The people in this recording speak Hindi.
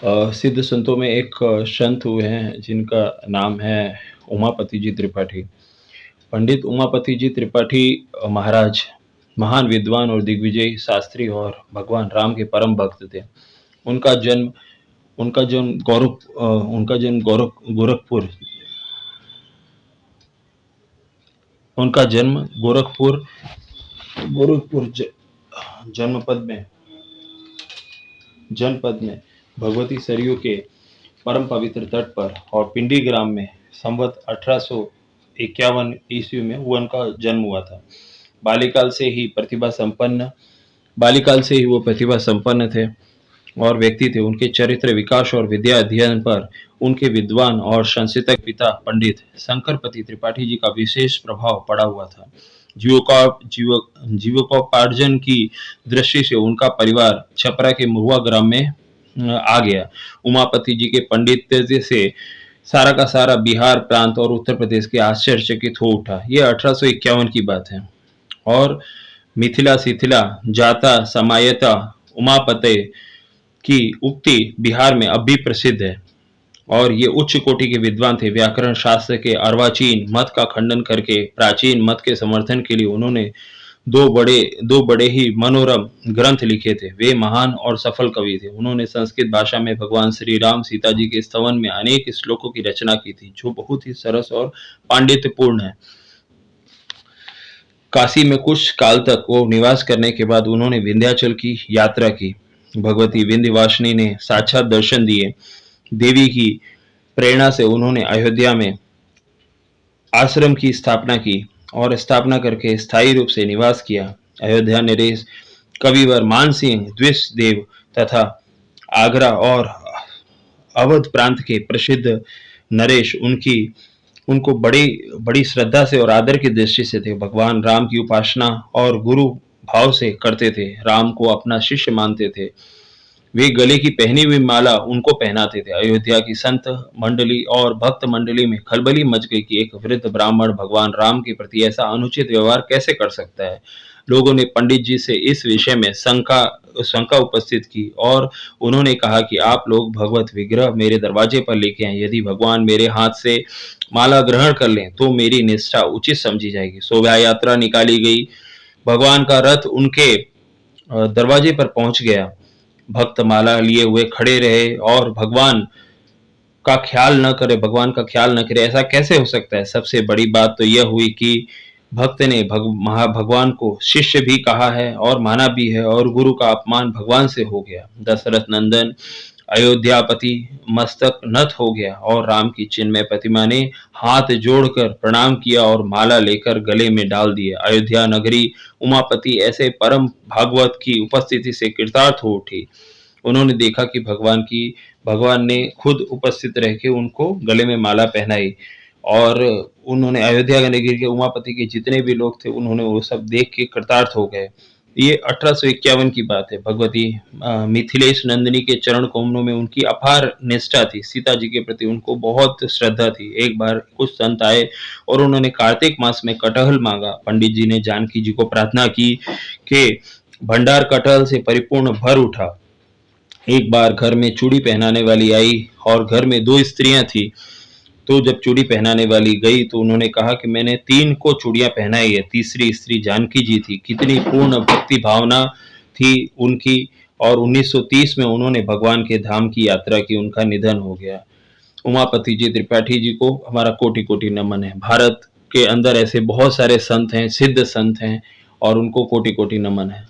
सिद्ध संतों में एक संत हुए हैं जिनका नाम है उमापति जी त्रिपाठी। पंडित उमापति जी त्रिपाठी महाराज महान विद्वान और दिग्विजयी शास्त्री और भगवान राम के परम भक्त थे। उनका जन्म उनका जन्म गोरखपुर उनका जन्म गोरखपुर जनपद में भगवती सरयू के परम पवित्र तट पर और पिंडी ग्राम में संवत 1851 ईस्वी में उनका जन्म हुआ था। बालिकाल से ही वो प्रतिभा संपन्न थे और व्यक्ति थे। उनके चरित्र विकास और विद्या अध्ययन पर उनके विद्वान और संस्कृतज्ञ पिता पंडित शंकरपति त्रिपाठी जी का विशेष प्रभाव पड़ा हुआ था। जीविकोपार्जन की दृष्टि से उनका परिवार छपरा के महुआ ग्राम में आ गया। उमापति जी के पंडित्य से सारा का सारा बिहार प्रांत और उत्तर प्रदेश के आश्चर्यचकित हो उठा। यह 1851 की बात है और मिथिला शिथिला जाता समायता उमापते की उक्ति बिहार में अब भी प्रसिद्ध है और ये उच्च कोटि के विद्वान थे। व्याकरण शास्त्र के अर्वाचीन मत का खंडन करके प्राचीन मत के समर्थन के लिए उन्होंने दो बड़े ही मनोरम ग्रंथ लिखे थे। वे महान और सफल कवि थे। उन्होंने संस्कृत भाषा में भगवान श्री राम सीता जी के स्तवन में अनेक श्लोकों की रचना की थी जो बहुत ही सरस और पांडित्यपूर्ण है। काशी में कुछ काल तक वो निवास करने के बाद उन्होंने विंध्याचल की यात्रा की। भगवती विंध्यवासिनी ने साक्षात दर्शन दिए। देवी की प्रेरणा से उन्होंने अयोध्या में आश्रम की स्थापना की और स्थापना करके स्थायी रूप से निवास किया। अयोध्या नरेश कविवर मानसिंह द्विजदेव तथा आगरा और अवध प्रांत के प्रसिद्ध नरेश उनको बड़ी श्रद्धा से और आदर की दृष्टि से थे। भगवान राम की उपासना और गुरु भाव से करते थे। राम को अपना शिष्य मानते थे। वे गले की पहनी हुई माला उनको पहनाते थे। अयोध्या की संत मंडली और भक्त मंडली में खलबली मच गई कि एक वृद्ध ब्राह्मण भगवान राम के प्रति ऐसा अनुचित व्यवहार कैसे कर सकता है। लोगों ने पंडित जी से इस विषय में शंका उपस्थित की और उन्होंने कहा कि आप लोग भगवत विग्रह मेरे दरवाजे पर लेके आए। यदि भगवान मेरे हाथ से माला ग्रहण कर लें तो मेरी निष्ठा उचित समझी जाएगी। शोभा यात्रा निकाली गई। भगवान का रथ उनके दरवाजे पर पहुंच गया। भक्त माला लिए हुए खड़े रहे और भगवान का ख्याल न करे। ऐसा कैसे हो सकता है। सबसे बड़ी बात तो यह हुई कि भक्त ने भगवान को शिष्य भी कहा है और माना भी है और गुरु का अपमान भगवान से हो गया। दशरथ नंदन अयोध्यापति मस्तक नत हो गया और राम की चिन्मय प्रतिमा ने हाथ जोड़कर प्रणाम किया और माला लेकर गले में डाल दिए। अयोध्या नगरी उमापति ऐसे परम भागवत की उपस्थिति से कृतार्थ हो उठी। उन्होंने देखा कि भगवान ने खुद उपस्थित रह के उनको गले में माला पहनाई और उन्होंने अयोध्या नगरी के उमापति के जितने भी लोग थे उन्होंने वो सब देख के कृतार्थ हो गए। ये 1851 की बात है। भगवती मिथिलेश नंदिनी के चरण कमलों में उनकी अपार निष्ठा थी। सीता जी के प्रति उनको बहुत श्रद्धा थी। एक बार कुछ संत आए और उन्होंने कार्तिक मास में कटहल मांगा। पंडित जी ने जानकी जी को प्रार्थना की कि भंडार कटहल से परिपूर्ण भर उठा। एक बार घर में चूड़ी पहनाने वाली आई और घर में 2 स्त्रियां थी। तो जब चूड़ी पहनाने वाली गई तो उन्होंने कहा कि मैंने 3 को चूड़ियां पहनाई है। तीसरी स्त्री जानकी जी थी। कितनी पूर्ण भक्ति भावना थी उनकी। और 1930 में उन्होंने भगवान के धाम की यात्रा की। उनका निधन हो गया। उमापति जी त्रिपाठी जी को हमारा कोटि कोटि नमन है। भारत के अंदर ऐसे बहुत सारे संत हैं, सिद्ध संत हैं और उनको कोटि कोटि नमन है।